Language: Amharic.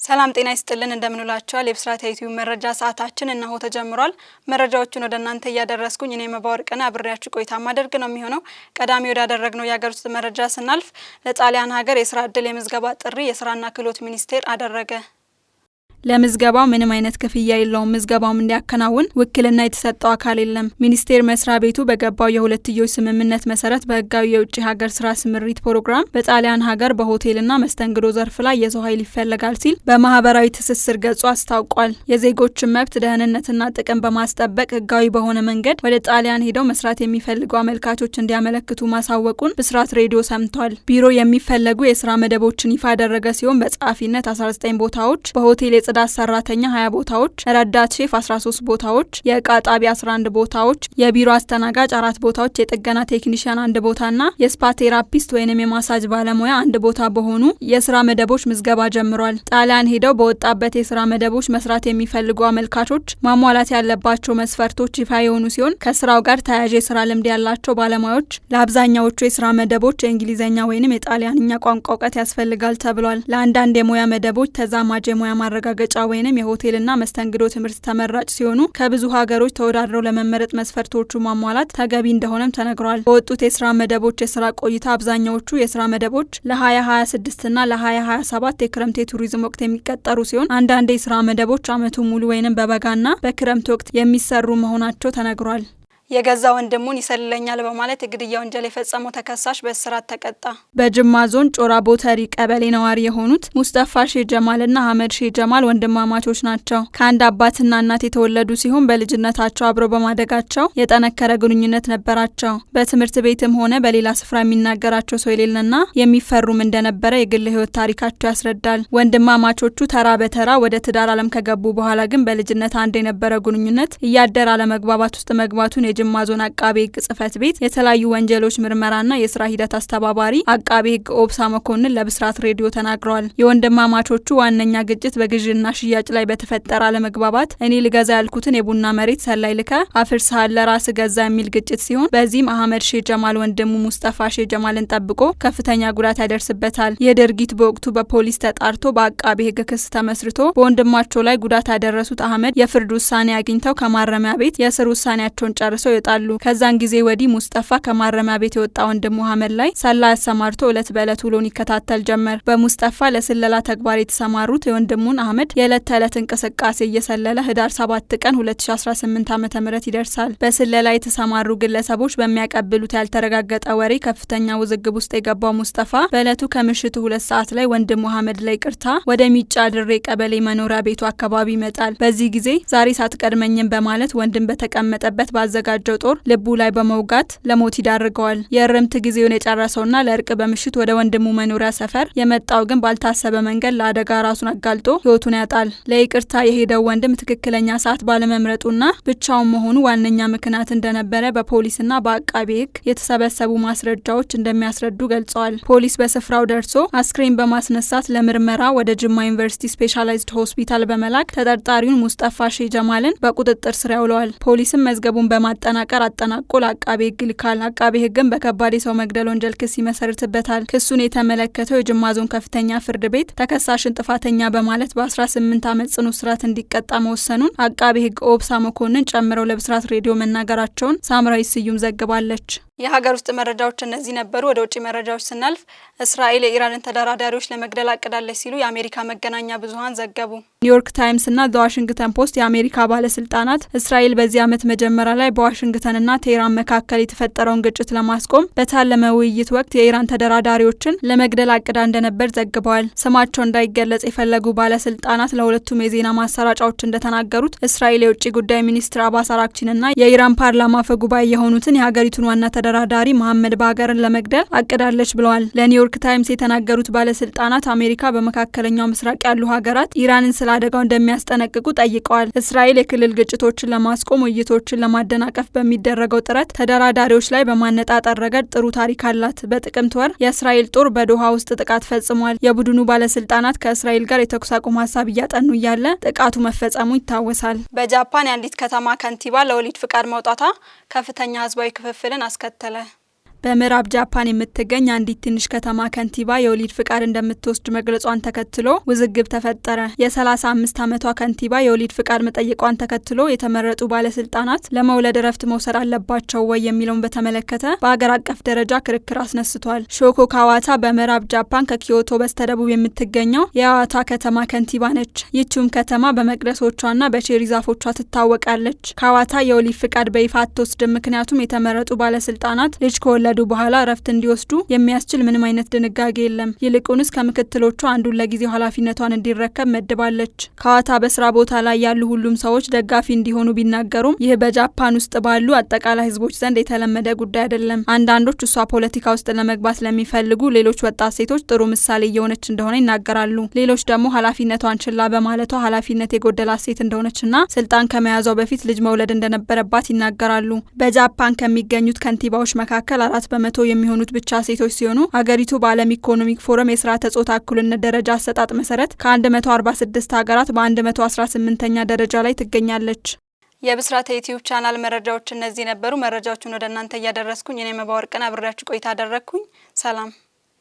ሰላም ጤና ይስጥልን እንደምንላችኋል የብስራት ዩቲዩብ መረጃ ሰዓታችን እነሆ ተጀምሯል። መረጃዎቹን ወደ እናንተ ያደረስኩኝ እኔ መባወርቅና አብሬያችሁ ቆይታ ማድረግ ነው የሚሆነው። ቀዳሚ ወዳደረግነው ያገር ውስጥ መረጃ ስናልፍ ለጣሊያን ሀገር የስራ ዕድል የምዝገባ ጥሪ የስራና ክህሎት ሚኒስቴር አደረገ። ለምዝገባው ምንም አይነት ክፍያ የለውም። ምዝገባውም እንዲያከናውን ውክልና የተሰጠው አካል የለም። ሚኒስቴር መስሪያ ቤቱ በገባው የሁለትዮሽ ስምምነት መሰረት በህጋዊ የውጭ ሀገር ስራ ስምሪት ፕሮግራም በጣሊያን ሀገር በሆቴልና መስተንግዶ ዘርፍ ላይ የሰው ኃይል ይፈልጋል ሲል በማህበራዊ ትስስር ገጹ አስታውቋል። የዜጎችን መብት ደህንነትና ጥቅም በማስጠበቅ ህጋዊ በሆነ መንገድ ወደ ጣሊያን ሄደው መስራት የሚፈልጉ አመልካቾች እንዲያመለክቱ ማሳወቁን ብስራት ሬዲዮ ሰምቷል። ቢሮ የሚፈለጉ የስራ መደቦችን ይፋ ያደረገ ሲሆን በጸሐፊነት 19 ቦታዎች፣ በሆቴል የጽዳት ሰራተኛ 20 ቦታዎች፣ ረዳት ሼፍ 13 ቦታዎች፣ የእቃ ጣቢ 11 ቦታዎች፣ የቢሮ አስተናጋጅ 4 ቦታዎች፣ የጥገና ቴክኒሻን 1 ቦታና የስፓ ቴራፒስት ወይንም የማሳጅ ባለሙያ 1 ቦታ በሆኑ የስራ መደቦች ምዝገባ ጀምሯል። ጣሊያን ሄደው በወጣበት የስራ መደቦች መስራት የሚፈልጉ አመልካቾች ማሟላት ያለባቸው መስፈርቶች ይፋ የሆኑ ሲሆን ከስራው ጋር ተያያዥ የስራ ልምድ ያላቸው ባለሙያዎች ለአብዛኛዎቹ የስራ መደቦች የእንግሊዝኛ ወይንም የጣሊያንኛ ቋንቋ እውቀት ያስፈልጋል ተብሏል። ለአንዳንድ የሙያ መደቦች ተዛማጅ የሙያ ማረጋገጫ ወይንም የሆቴልና መስተንግዶ ትምህርት ተመራጭ ሲሆኑ ከብዙ ሀገሮች ተወዳድረው ለመመረጥ መስፈርቶቹ ማሟላት ተገቢ እንደሆነም ተነግሯል። በወጡት የስራ መደቦች የስራ ቆይታ አብዛኛዎቹ የስራ መደቦች ለ2026 እና ለ2027 የክረምት የቱሪዝም ወቅት የሚቀጠሩ ሲሆን አንዳንድ የስራ መደቦች አመቱ ሙሉ ወይንም በበጋና በክረምት ወቅት የሚሰሩ መሆናቸው ተነግሯል። የገዛ ወንድሙን ይሰልለኛል በማለት የግድያ ወንጀል የፈጸመው ተከሳሽ በእስራት ተቀጣ። በጅማ ዞን ጮራ ቦተሪ ቀበሌ ነዋሪ የሆኑት ሙስጠፋ ሼህ ጀማልና አህመድ ሼህ ጀማል ወንድማማቾች ናቸው። ከአንድ አባትና እናት የተወለዱ ሲሆን በልጅነታቸው አብረው በማደጋቸው የጠነከረ ግንኙነት ነበራቸው። በትምህርት ቤትም ሆነ በሌላ ስፍራ የሚናገራቸው ሰው የሌለና የሚፈሩም እንደነበረ የግል ህይወት ታሪካቸው ያስረዳል። ወንድማማቾቹ ተራ በተራ ወደ ትዳር ዓለም ከገቡ በኋላ ግን በልጅነት አንድ የነበረ ግንኙነት እያደር አለመግባባት ውስጥ መግባቱን ጅማ ዞን አቃቤ ህግ ጽህፈት ቤት የተለያዩ ወንጀሎች ምርመራና የስራ ሂደት አስተባባሪ አቃቤ ህግ ኦብሳ መኮንን ለብስራት ሬዲዮ ተናግረዋል። የወንድማማቾቹ ዋነኛ ግጭት በግዥና ሽያጭ ላይ በተፈጠረ አለመግባባት እኔ ልገዛ ያልኩትን የቡና መሬት ሰላይ ልከ አፍርሰሃል ለራስ ገዛ የሚል ግጭት ሲሆን በዚህም አህመድ ሼህ ጀማል ወንድሙ ሙስጠፋ ሼህ ጀማልን ጠብቆ ከፍተኛ ጉዳት ያደርስበታል። የድርጊት በወቅቱ በፖሊስ ተጣርቶ በአቃቤ ህግ ክስ ተመስርቶ በወንድማቸው ላይ ጉዳት ያደረሱት አህመድ የፍርድ ውሳኔ አግኝተው ከማረሚያ ቤት የእስር ውሳኔያቸውን ጨርሰው ይወጣሉ። ከዛን ጊዜ ወዲህ ሙስጠፋ ከማረሚያ ቤት የወጣ ወንድሙ አህመድ ላይ ሰላ ያሰማርቶ እለት በእለት ውሎን ይከታተል ጀመር። በሙስጠፋ ለስለላ ተግባር የተሰማሩት የወንድሙን አህመድ የእለት ተእለት እንቅስቃሴ እየሰለለ ህዳር 7 ቀን 2018 ዓ.ም ይደርሳል። በስለላ የተሰማሩ ግለሰቦች በሚያቀብሉት ያልተረጋገጠ ወሬ ከፍተኛ ውዝግብ ውስጥ የገባው ሙስጠፋ በእለቱ ከምሽቱ 2 ሰዓት ላይ ወንድሙ አህመድ ላይ ቅርታ ወደ ሚጫ ድሬ ቀበሌ መኖሪያ ቤቱ አካባቢ ይመጣል። በዚህ ጊዜ ዛሬ ሳትቀድመኝም በማለት ወንድም በተቀመጠበት ባዘጋ ጦር ልቡ ላይ በመውጋት ለሞት ይዳርገዋል። የእርምት ጊዜውን የጨረሰውና ለእርቅ በምሽት ወደ ወንድሙ መኖሪያ ሰፈር የመጣው ግን ባልታሰበ መንገድ ለአደጋ ራሱን አጋልጦ ህይወቱን ያጣል። ለይቅርታ የሄደው ወንድም ትክክለኛ ሰዓት ባለመምረጡና ብቻውን መሆኑ ዋነኛ ምክንያት እንደነበረ በፖሊስና በአቃቤ ህግ የተሰበሰቡ ማስረጃዎች እንደሚያስረዱ ገልጸዋል። ፖሊስ በስፍራው ደርሶ አስክሬን በማስነሳት ለምርመራ ወደ ጅማ ዩኒቨርሲቲ ስፔሻላይዝድ ሆስፒታል በመላክ ተጠርጣሪውን ሙስጠፋ ሼህ ጀማልን በቁጥጥር ስር ያውለዋል። ፖሊስም መዝገቡን በማጠናቀር አጠናቆ ለአቃቤ ህግ ልካል። አቃቤ ህግም በከባድ የሰው መግደል ወንጀል ክስ ይመሰርትበታል። ክሱን የተመለከተው የጅማ ዞን ከፍተኛ ፍርድ ቤት ተከሳሽን ጥፋተኛ በማለት በ18 ዓመት ጽኑ እስራት እንዲቀጣ መወሰኑን አቃቤ ህግ ኦብሳ መኮንን ጨምረው ለብስራት ሬዲዮ መናገራቸውን ሳምራዊ ስዩም ዘግባለች። የሀገር ውስጥ መረጃዎች እነዚህ ነበሩ። ወደ ውጪ መረጃዎች ስናልፍ እስራኤል የኢራንን ተደራዳሪዎች ለመግደል አቅዳለች ሲሉ የአሜሪካ መገናኛ ብዙሃን ዘገቡ። ኒውዮርክ ታይምስ እና ዘ ዋሽንግተን ፖስት የአሜሪካ ባለስልጣናት እስራኤል በዚህ ዓመት መጀመሪያ ላይ በዋሽንግተንና ቴህራን መካከል የተፈጠረውን ግጭት ለማስቆም በታለመ ውይይት ወቅት የኢራን ተደራዳሪዎችን ለመግደል አቅዳ እንደነበር ዘግበዋል። ስማቸው እንዳይገለጽ የፈለጉ ባለስልጣናት ለሁለቱም የዜና ማሰራጫዎች እንደተናገሩት እስራኤል የውጭ ጉዳይ ሚኒስትር አባስ አራክቺንና የኢራን ፓርላማ አፈ ጉባኤ የሆኑትን የሀገሪቱን ዋና ተደራዳሪ መሐመድ ባገርን ለመግደል አቅዳለች ብለዋል። ለኒውዮርክ ታይምስ የተናገሩት ባለስልጣናት አሜሪካ በመካከለኛው ምስራቅ ያሉ ሀገራት ኢራንን ስለ አደጋው እንደሚያስጠነቅቁ ጠይቀዋል። እስራኤል የክልል ግጭቶችን ለማስቆም ውይይቶችን ለማደናቀፍ በሚደረገው ጥረት ተደራዳሪዎች ላይ በማነጣጠር ረገድ ጥሩ ታሪክ አላት። በጥቅምት ወር የእስራኤል ጦር በዶሃ ውስጥ ጥቃት ፈጽሟል። የቡድኑ ባለስልጣናት ከእስራኤል ጋር የተኩስ አቁም ሀሳብ እያጠኑ እያለ ጥቃቱ መፈጸሙ ይታወሳል። በጃፓን የአንዲት ከተማ ከንቲባ ለወሊድ ፍቃድ መውጣቷ ከፍተኛ ህዝባዊ ክፍፍልን አስከተለ። በምዕራብ ጃፓን የምትገኝ አንዲት ትንሽ ከተማ ከንቲባ የወሊድ ፍቃድ እንደምትወስድ መግለጿን ተከትሎ ውዝግብ ተፈጠረ። የ35 ዓመቷ ከንቲባ የወሊድ ፍቃድ መጠየቋን ተከትሎ የተመረጡ ባለስልጣናት ለመውለድ እረፍት መውሰድ አለባቸው ወይ የሚለውን በተመለከተ በአገር አቀፍ ደረጃ ክርክር አስነስቷል። ሾኮ ካዋታ በምዕራብ ጃፓን ከኪዮቶ በስተደቡብ የምትገኘው የአዋታ ከተማ ከንቲባ ነች። ይህችም ከተማ በመቅደሶቿና በቼሪ ዛፎቿ ትታወቃለች። ካዋታ የወሊድ ፍቃድ በይፋ አትወስድም፣ ምክንያቱም የተመረጡ ባለስልጣናት ልጅ ከወለዱ በኋላ እረፍት እንዲወስዱ የሚያስችል ምንም አይነት ድንጋጌ የለም። ይልቁንስ ከምክትሎቿ አንዱን ለጊዜው ኃላፊነቷን እንዲረከብ መድባለች። ካዋታ በስራ ቦታ ላይ ያሉ ሁሉም ሰዎች ደጋፊ እንዲሆኑ ቢናገሩም ይህ በጃፓን ውስጥ ባሉ አጠቃላይ ህዝቦች ዘንድ የተለመደ ጉዳይ አይደለም። አንዳንዶች እሷ ፖለቲካ ውስጥ ለመግባት ለሚፈልጉ ሌሎች ወጣት ሴቶች ጥሩ ምሳሌ እየሆነች እንደሆነ ይናገራሉ። ሌሎች ደግሞ ኃላፊነቷን ችላ በማለቷ ኃላፊነት የጎደላት ሴት እንደሆነችና ስልጣን ከመያዟ በፊት ልጅ መውለድ እንደነበረባት ይናገራሉ። በጃፓን ከሚገኙት ከንቲባዎች መካከል 4% የሚሆኑት ብቻ ሴቶች ሲሆኑ ሀገሪቱ በዓለም ኢኮኖሚክ ፎረም የስርዓተ ጾታ እኩልነት ደረጃ አሰጣጥ መሰረት ከ146 ሀገራት በ118ኛ ደረጃ ላይ ትገኛለች። የብስራት ዩቲዩብ ቻናል መረጃዎች እነዚህ ነበሩ። መረጃዎቹን ወደ እናንተ እያደረስኩኝ እኔ መባወርቅና አብሬያችሁ ቆይታ አደረግኩኝ። ሰላም።